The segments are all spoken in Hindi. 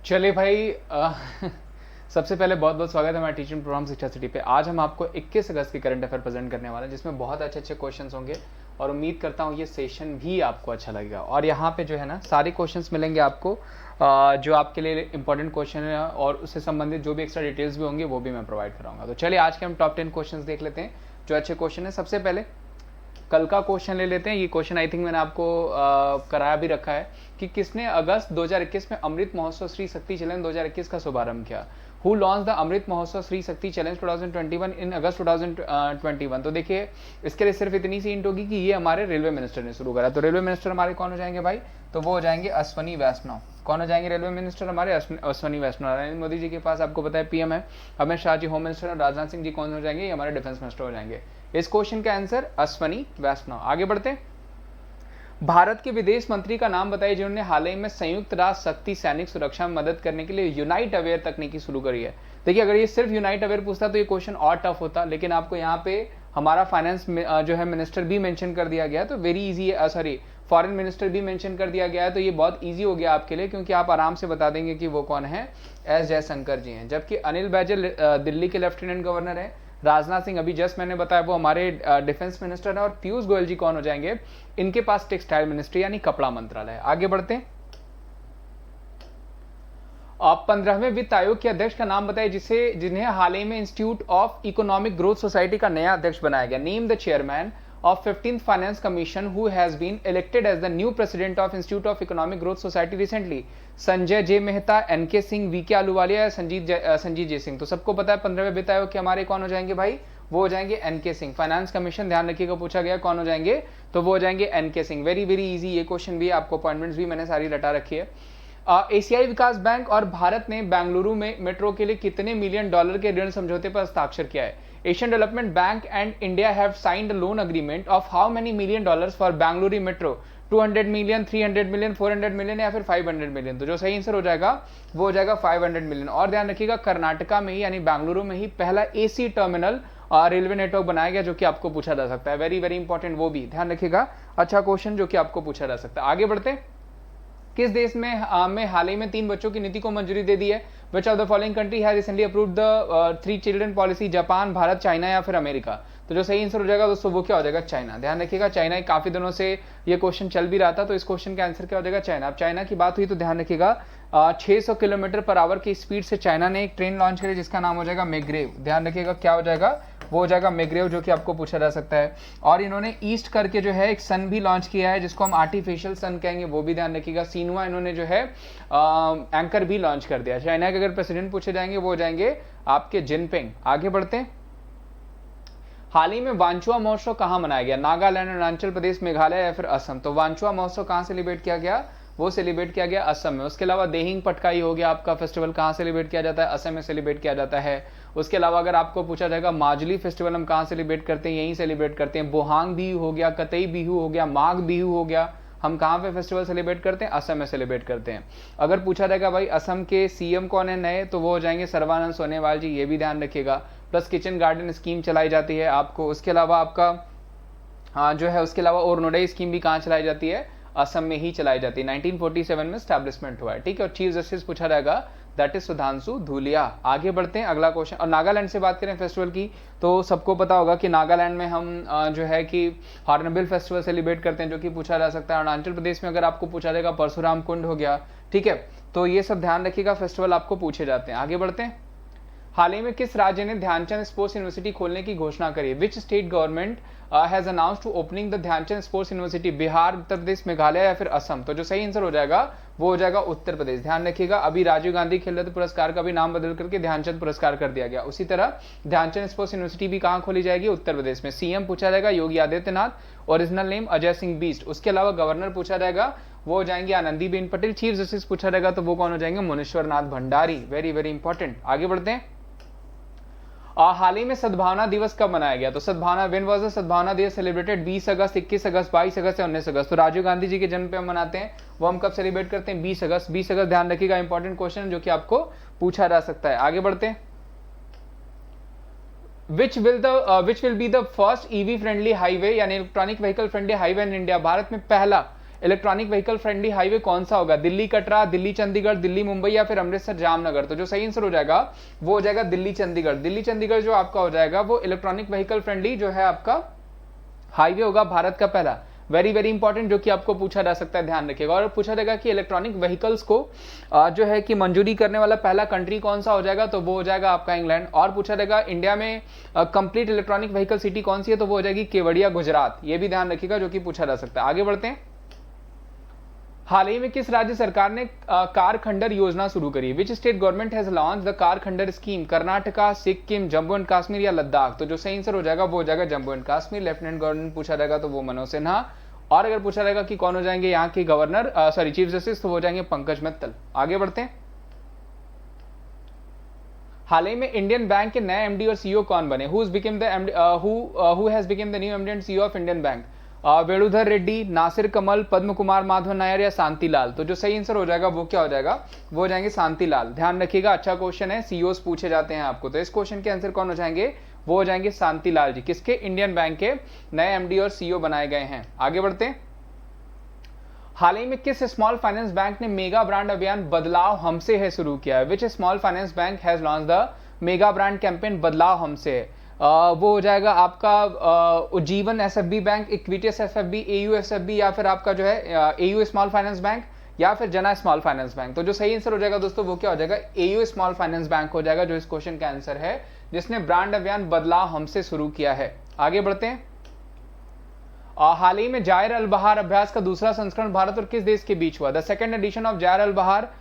चलिए भाई सबसे पहले बहुत बहुत स्वागत है हमारे टीचिंग प्रोग्राम शिक्षा सिटी पे। आज हम आपको 21 अगस्त की करंट अफेयर प्रेजेंट करने वाले हैं, जिसमें बहुत अच्छे अच्छे क्वेश्चंस होंगे और उम्मीद करता हूँ ये सेशन भी आपको अच्छा लगेगा। और यहाँ पे जो है ना सारे क्वेश्चंस मिलेंगे आपको, जो आपके लिए इंपॉर्टेंट क्वेश्चन है और उससे संबंधित जो भी एक्स्ट्रा डिटेल्स भी होंगे वो भी मैं प्रोवाइड कराऊंगा। तो चलिए आज के हम टॉप 10 क्वेश्चन देख लेते हैं जो अच्छे क्वेश्चन है। सबसे पहले कल का क्वेश्चन ले लेते हैं। ये क्वेश्चन आई थिंक मैंने आपको कराया भी रखा है कि किसने अगस्त 2021 में अमृत महोत्सव श्री शक्ति चैलेंज 2021 का शुभारंभ किया। Who launch the Amrit Mahotsav Shri Shakti challenge 2021 इन अगस्त 2021। तो देखिए इसके लिए सिर्फ इतनी सी हिंट होगी कि ये हमारे रेलवे मिनिस्टर ने शुरू करा। तो रेलवे मिनिस्टर हमारे कौन हो जाएंगे भाई? तो वो हो जाएंगे अश्वनी वैष्णव। कौन हो जाएंगे रेलवे मिनिस्टर हमारे? अश्वनी वैष्णव। नरेंद्र मोदी जी के पास आपको पता है पीएम है। अमित शाह जी होम मिनिस्टर और राजनाथ सिंह जी कौन हो जाएंगे? ये हमारे डिफेंस मिनिस्टर हो जाएंगे। इस क्वेश्चन का आंसर अश्वनी वैष्णव। आगे बढ़ते हैं। भारत के विदेश मंत्री का नाम बताइए जिन्होंने हाल ही में संयुक्त राष्ट्र शक्ति सैनिक सुरक्षा में मदद करने के लिए यूनाइट अवेयर तकनीकी शुरू करी है। देखिए अगर ये सिर्फ यूनाइट अवेयर पूछता तो ये क्वेश्चन और टफ होता, लेकिन आपको यहाँ पे हमारा फाइनेंस जो है मिनिस्टर भी मेंशन कर दिया गया, तो वेरी इजी है। सॉरी, फॉरेन मिनिस्टर भी मेंशन कर दिया गया है, तो ये बहुत इजी हो गया आपके लिए, क्योंकि आप आराम से बता देंगे कि वो कौन है। एस जयशंकर जी हैं। जबकि अनिल बैजल दिल्ली के लेफ्टिनेंट गवर्नर है। राजनाथ सिंह अभी जस्ट मैंने बताया वो हमारे डिफेंस मिनिस्टर है। और पीयूष गोयल जी कौन हो जाएंगे? इनके पास टेक्सटाइल मिनिस्ट्री यानी कपड़ा मंत्रालय। आगे बढ़ते हैं। आप 15वें वित्त आयोग के अध्यक्ष का नाम बताइए जिन्हें हाल ही में institute of economic growth society का नया अध्यक्ष बनाया गया। Name the chairman of 15th Finance Commission who has been elected as the new president of Institute of Economic Growth Society recently। Sanjay J Mehta, NK Singh, VK Ahluwalia या संजीत जे सिंह। तो सबको पता है 15वें वित्त आयोग के हमारे कौन हो जाएंगे भाई? वो हो जाएंगे एनके सिंह। फाइनेंस कमीशन ध्यान रखिएगा पूछा गया कौन हो जाएंगे, तो वो हो जाएंगे N K Singh. Very very easy ये क्वेश्चन भी, आपको अपॉइंटमेंट्स भी मैंने सारी रटा रखी है। एशियाई विकास बैंक और भारत ने बेंगलुरु में मेट्रो के लिए कितने मिलियन डॉलर के ऋण समझौते पर हस्ताक्षर किया है? Asian development bank and India have signed a loan agreement of how many million dollars for Bengaluru metro? 200 million, 300 million, 400 million या फिर 500 मिलियन? तो जो सही आंसर हो जाएगा वो हो जाएगा 500 मिलियन। और ध्यान रखिएगा कर्नाटका में ही यानी बेंगलुरु में ही पहला एसी टर्मिनल रेलवे नेटवर्क बनाया गया, जो कि आपको पूछा जा सकता है। वेरी वेरी इंपॉर्टेंट, वो भी ध्यान रखिएगा। अच्छा क्वेश्चन जो कि आपको पूछा जा सकता है। आगे बढ़ते हैं। किस देश में हाल ही में 3 बच्चों की नीति को मंजूरी दे दी है? विच of the following country has recently approved the 3 children policy? Japan, Bharat, China या फिर अमेरिका? तो जो सही आंसर हो जाएगा दोस्तों वो क्या हो जाएगा? चाइना। ध्यान रखिएगा चाइना काफी दिनों से ये क्वेश्चन चल भी रहा था, तो इस क्वेश्चन का आंसर क्या हो जाएगा? चाइना। अब चाइना की बात हुई तो ध्यान रखिएगा 600 किलोमीटर पर आवर की स्पीड से चाइना ने एक ट्रेन लॉन्च करी जिसका नाम हो जाएगा मेग्रेव। ध्यान रखिएगा क्या हो जाएगा? वो हो जाएगा मेग्रेव, जो कि आपको पूछा जा सकता है। और इन्होंने ईस्ट करके जो है एक सन भी लॉन्च किया है जिसको हम आर्टिफिशियल सन कहेंगे, वो भी ध्यान रखिएगा। सीनुआ इन्होंने जो है एंकर भी लॉन्च कर दिया। चाइना के अगर प्रेसिडेंट पूछे जाएंगे वो हो जाएंगे आपके जिनपिंग। आगे बढ़ते हैं। हाल ही में वांचुआ महोत्सव कहां मनाया गया? नागालैंड, अरुणाचल प्रदेश, मेघालय या फिर असम? तो वांचुआ महोत्सव कहां सेलिब्रेट किया गया? वो सेलिब्रेट किया गया असम में। उसके अलावा देहिंग पटकाई हो गया आपका फेस्टिवल, कहां सेलिब्रेट किया जाता है? असम में सेलिब्रेट किया जाता है। उसके अलावा अगर आपको पूछा जाएगा माजुली फेस्टिवल हम कहां सेलिब्रेट करते हैं? यहीं सेलिब्रेट करते हैं। बोहांग बिहू हो गया, कतई बिहू हो गया, माघ बिहू हो गया, हम कहां पे फेस्टिवल सेलिब्रेट करते हैं? असम में सेलिब्रेट करते हैं। अगर पूछा जाएगा भाई असम के सीएम कौन है नए, तो वो हो जाएंगे सर्बानंद सोनोवाल जी, ये भी ध्यान रखिएगा। प्लस किचन गार्डन स्कीम चलाई जाती है आपको। उसके अलावा आपका जो है उसके अलावा ओरनोडई स्कीम भी कहां चलाई जाती है? असम में ही चलाई जाती है। 1947 में स्टैब्लिशमेंट हुआ है, ठीक है। और चीफ जस्टिस पूछा जाएगा दैट इज सुधांशु धूलिया। आगे बढ़ते हैं अगला क्वेश्चन। और नागालैंड से बात करें फेस्टिवल की, तो सबको पता होगा कि नागालैंड में हम जो है कि हॉर्नबिल फेस्टिवल सेलिब्रेट करते हैं, जो कि पूछा जा सकता है। अरुणाचल प्रदेश में अगर आपको पूछा जाएगा परशुराम कुंड हो गया, ठीक है। तो ये सब ध्यान रखिएगा, फेस्टिवल आपको पूछे जाते हैं। आगे बढ़ते हैं। हाल ही में किस राज्य ने ध्यानचंद स्पोर्ट्स यूनिवर्सिटी खोलने की घोषणा करी? Which state government has announced to opening the Dhyanchand sports university? Bihar, Uttar Pradesh, Meghalaya या फिर असम? तो जो सही आंसर हो जाएगा वो हो जाएगा उत्तर प्रदेश। ध्यान रखिएगा अभी राजीव गांधी खेल रत्न पुरस्कार का भी नाम बदल करके ध्यानचंद पुरस्कार कर दिया गया। उसी तरह ध्यानचंद स्पोर्ट्स यूनिवर्सिटी भी कहां खोली जाएगी? उत्तर प्रदेश में। सीएम पूछा जाएगा योगी आदित्यनाथ, ओरिजिनल नेम अजय सिंह बीस्ट। उसके अलावा गवर्नर पूछा जाएगा वो हो जाएंगे आनंदीबेन पटेल। चीफ जस्टिस पूछा जाएगा तो वो कौन हो जाएंगे? Munishwar Nath Bhandari. Very very important. आगे बढ़ते हैं। हाल ही में सद्भावना दिवस कब मनाया गया? तो सद्भावना व्हेन वाज द सद्भावना दिवस सेलिब्रेटेड? 20 अगस्त, 21 अगस्त, 22 अगस्त या 19 अगस्त? तो राजीव गांधी जी के जन्म पे हम मनाते हैं, वो हम कब सेलिब्रेट करते हैं? 20 अगस्त। 20 अगस्त ध्यान रखिएगा, इंपॉर्टेंट क्वेश्चन जो कि आपको पूछा जा सकता है। आगे बढ़ते हैं। which will be the first EV friendly highway यानी electronic vehicle friendly highway in India? Bharat में पहला इलेक्ट्रॉनिक व्हीकल फ्रेंडली हाईवे कौन सा होगा? दिल्ली कटरा, दिल्ली चंडीगढ़, दिल्ली मुंबई या फिर अमृतसर जामनगर? तो जो सही आंसर हो जाएगा वो हो जाएगा दिल्ली चंडीगढ़। दिल्ली चंडीगढ़ जो आपका हो जाएगा वो इलेक्ट्रॉनिक व्हीकल फ्रेंडली जो है आपका हाईवे होगा, भारत का पहला। वेरी वेरी इंपॉर्टेंट, जो कि आपको पूछा जा सकता है, ध्यान रखिएगा। और पूछा जाएगा कि इलेक्ट्रॉनिक व्हीकल्स को जो है कि मंजूरी करने वाला पहला कंट्री कौन सा हो जाएगा? तो वो हो जाएगा आपका इंग्लैंड। और पूछा जाएगा इंडिया में कंप्लीट इलेक्ट्रॉनिक व्हीकल सिटी कौन सी है? तो वो हो जाएगी केवड़िया, गुजरात। ये भी ध्यान रखिएगा, जो कि पूछा जा सकता है। आगे बढ़ते हैं। हाल ही में किस राज्य सरकार ने कार खंडर योजना शुरू करी? Which state government has launch the car खंडर स्कीम? कर्नाटका, सिक्किम, जम्मू एंड कश्मीर या लद्दाख? तो जो सही आंसर हो जाएगा वो हो जाएगा Jammu and Kashmir. Lieutenant governor पूछा जाएगा तो वो मनोज सिन्हा। और अगर पूछा जाएगा कि कौन हो जाएंगे यहाँ के गवर्नर चीफ जस्टिस, तो हो जाएंगे पंकज मित्तल। आगे बढ़ते हैं। हाल ही में इंडियन बैंक के नए एमडी और सीईओ कौन बने? Who has become the new MD and CEO of Indian bank? Venudhar Reddy, Nasir Kamal, Padma Kumar Madhav Nair या शांति लाल? तो जो सही आंसर हो जाएगा वो क्या हो जाएगा? वो हो जाएंगे शांति लाल। ध्यान रखिएगा, अच्छा क्वेश्चन है, सीईओस पूछे जाते हैं आपको। तो इस क्वेश्चन के आंसर कौन हो जाएंगे? वो हो जाएंगे शांति लाल जी। किसके? इंडियन बैंक के नए एमडी और सीईओ बनाए गए हैं। आगे बढ़ते हैं। हाल ही में किस स्मॉल फाइनेंस बैंक ने मेगा ब्रांड अभियान बदलाव हमसे है शुरू किया है? Which small finance bank has launch the mega brand campaign बदलाव हमसे है? वो हो जाएगा आपका Ujjivan SFB bank, Equitas SFB, AU SFB या फिर आपका जो है एयू स्मॉल फाइनेंस बैंक या फिर जना स्मॉल फाइनेंस बैंक? तो जो सही आंसर हो जाएगा दोस्तों वो क्या हो जाएगा? एयू स्मॉल फाइनेंस बैंक हो जाएगा, जो इस क्वेश्चन का आंसर है, जिसने ब्रांड अभियान बदलाव हमसे शुरू किया है। आगे बढ़ते हैं। हाल ही में जायर अल बहार अभ्यास का दूसरा संस्करण भारत और किस देश के बीच हुआ? The second edition of Zair Al Bahr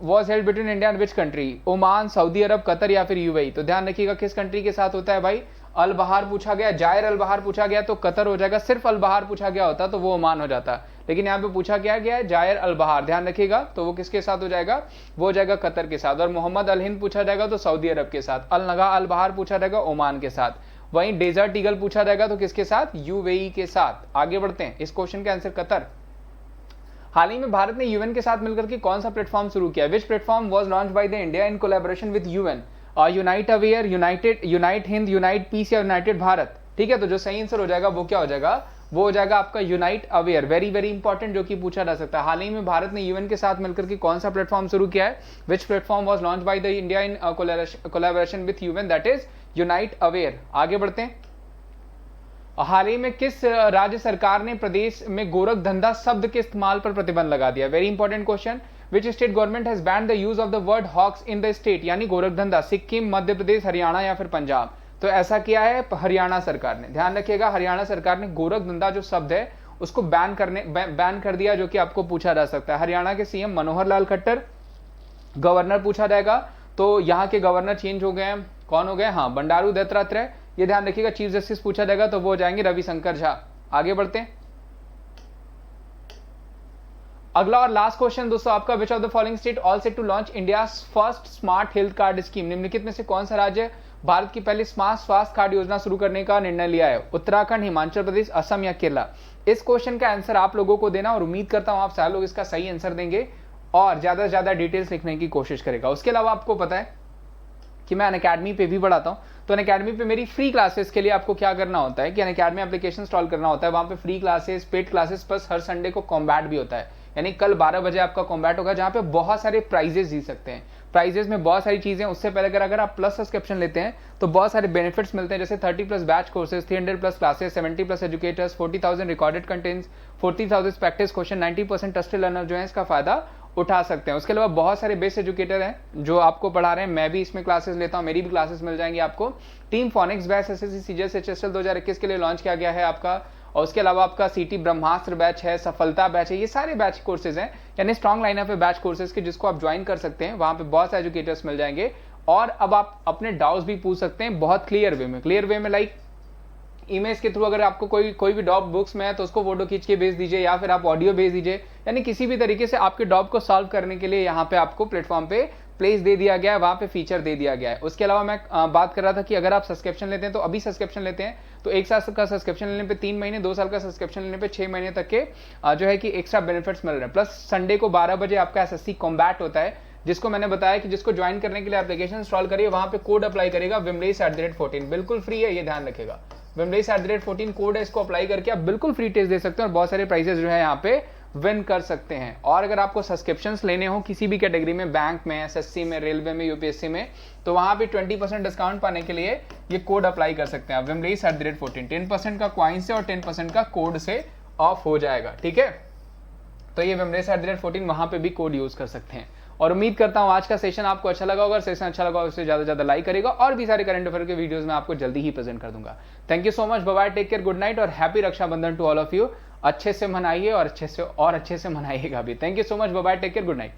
was held between India and which country? Oman, Saudi Arabia, Qatar या फिर यूएई? तो ध्यान रखिएगा किस कंट्री के साथ होता है भाई? अल बहार पूछा गया, जायर अल बहार पूछा गया तो कतर हो जाएगा। सिर्फ अल बहार पूछा गया होता तो वो ओमान हो जाता, लेकिन यहाँ पे पूछा क्या गया है? जायर अल बहार। ध्यान रखिएगा, तो वो किसके साथ हो जाएगा? वो हो जाएगा कतर के साथ। और मोहम्मद अल हिंद पूछा जाएगा तो सऊदी अरब के साथ। अल नगा अल बहार पूछा जाएगा ओमान के साथ। वहीं डेजर्ट ईगल पूछा जाएगा तो किसके साथ? यूएई के साथ। आगे बढ़ते हैं। इस क्वेश्चन का आंसर कतर। हाल ही में भारत ने यूएन के साथ मिलकर के कौन सा प्लेटफॉर्म शुरू किया? Which platform was launched by the India in collaboration with UN? Unite aware, unite Hind, unite peace या यूनाइटेड भारत? ठीक है, तो जो सही आंसर हो जाएगा वो क्या हो जाएगा? वो हो जाएगा आपका unite aware. Very very important, जो कि पूछा जा सकता है। हाल ही में भारत ने यूएन के साथ मिलकर के कौन सा प्लेटफॉर्म शुरू किया है? विच platform was launched by the India in collaboration with UN? That is unite aware. आगे बढ़ते हैं। हाल ही में किस राज्य सरकार ने प्रदेश में गोरख धंधा शब्द के इस्तेमाल पर प्रतिबंध लगा दिया? Very important question. Which state government has banned the use of the word hoax in the state? यानी गोरख धंधा। सिक्किम, मध्य प्रदेश, हरियाणा या फिर पंजाब? तो ऐसा किया है हरियाणा सरकार ने। ध्यान रखिएगा, हरियाणा सरकार ने गोरख धंधा जो शब्द है उसको बैन कर दिया, जो कि आपको पूछा जा सकता है। हरियाणा के सीएम मनोहर लाल खट्टर। गवर्नर पूछा जाएगा तो यहाँ के गवर्नर चेंज हो गए हैं, कौन हो गए? हाँ, बंडारू दत्तात्रेय। ये ध्यान रखिएगा। चीफ जस्टिस पूछा जाएगा तो वो हो जाएंगे रविशंकर झा। आगे बढ़ते हैं। अगला और लास्ट क्वेश्चन दोस्तों आपका, which of the following state all set to launch India first smart health card scheme? निम्नलिखित में से कौन सा राज्य भारत की पहली स्मार्ट स्वास्थ्य कार्ड योजना शुरू करने का निर्णय लिया है? उत्तराखंड, हिमाचल प्रदेश, असम या केरला? इस क्वेश्चन का आंसर आप लोगों को देना, और उम्मीद करता हूं आप सारे लोग इसका सही आंसर देंगे और ज्यादा से ज्यादा डिटेल्स लिखने की कोशिश करेगा। उसके अलावा आपको पता है कि मैं अनअकैडमी पे भी पढ़ाता हूं, तो अनअकैडमी पे मेरी फ्री क्लासेस के लिए आपको क्या करना होता है कि अनअकैडमी एप्लीकेशन इंस्टॉल करना होता है। वहां पे free classes, paid classes, plus हर संडे को कॉम्बैट भी होता है। यानी कल 12 बजे आपका कॉम्बैट होगा, जहां पे बहुत सारे प्राइजेस जीत सकते हैं। प्राइजेस में बहुत सारी चीजें, उससे पहले अगर आप प्लस सब्सक्रिप्शन लेते हैं तो बहुत सारे बेनिफिट्स मिलते हैं, जैसे 30 plus batch courses, 300 plus classes, 70 plus educators, 40,000 recorded contents, 40,000 practice question, 90% trusted learner जो है इसका फायदा उठा सकते हैं। उसके अलावा बहुत सारे बेस्ट एजुकेटर हैं जो आपको पढ़ा रहे हैं, मैं भी इसमें क्लासेस लेता हूं, मेरी भी क्लासेस मिल जाएंगी आपको। Team phoenix batch SSC CGL HSL 2021 के लिए लॉन्च किया गया है आपका। और उसके अलावा आपका सीटी ब्रह्मास्त्र बैच है, सफलता बैच है, ये सारे बैच कोर्सेज हैं, यानी स्ट्रॉन्ग लाइनअप है बैच कोर्सेज के, जिसको आप ज्वाइन कर सकते हैं। वहां पे बहुत सारे एजुकेटर्स मिल जाएंगे और अब आप अपने डाउट्स भी पूछ सकते हैं बहुत क्लियर वे में लाइक ईमेल के थ्रू। अगर आपको कोई भी डॉप बुक्स में है तो उसको फोटो खींच के भेज दीजिए, या फिर आप ऑडियो भेज दीजिए, यानी किसी भी तरीके से आपके डॉप को सॉल्व करने के लिए यहाँ पे आपको प्लेटफॉर्म पे प्लेस दे दिया गया है, वहां पे फीचर दे दिया गया है। उसके अलावा मैं बात कर रहा था कि अगर आप सब्सक्रिप्शन लेते हैं तो अभी सब्सक्रिप्शन लेते हैं तो 1 साल का सब्सक्रिप्शन लेने पे 3 महीने, 2 साल का सब्सक्रिप्शन लेने पे 6 महीने तक के जो है कि एक्स्ट्रा बेनिफिट्स मिल रहे हैं। प्लस संडे को 12 बजे आपका एसएससी कॉम्बैट होता है, जिसको मैंने बताया कि जिसको ज्वाइन करने के लिए एप्लीकेशन इंस्टॉल करिए, वहां पे कोड अप्लाई करेगा विमलेश@14। बिल्कुल फ्री है, ये ध्यान रखेगा। विमलेश@14 कोड है, इसको अप्लाई करके आप बिल्कुल फ्री टेस्ट दे सकते हैं और बहुत सारे प्राइजेस जो है यहाँ पे विन कर सकते हैं। और अगर आपको सब्सक्रिप्शंस लेने हो किसी भी कैटेगरी में, बैंक में, एसएससी में, रेलवे में, यूपीएससी में, तो वहां पे 20% डिस्काउंट पाने के लिए ये कोड अप्लाई कर सकते हैं आप, विमलेश@14। 10% का क्वाइन से और 10% का कोड से ऑफ हो जाएगा, ठीक है। तो ये विमलेश@14 वहां पे भी कोड यूज कर सकते हैं। और उम्मीद करता हूं आज का सेशन आपको अच्छा लगा होगा। सेशन अच्छा लगा उससे ज्यादा से ज्यादा लाइक करेगा और भी सारे करंट अफेयर के वीडियोस में आपको जल्दी ही प्रेजेंट कर दूंगा। Thank you so much, bye bye, take care, good night और happy Rakshabandhan to all of you. अच्छे से मनाइए और अच्छे से मनाइएगा भी। Thank you so much, bye bye, take care, good night.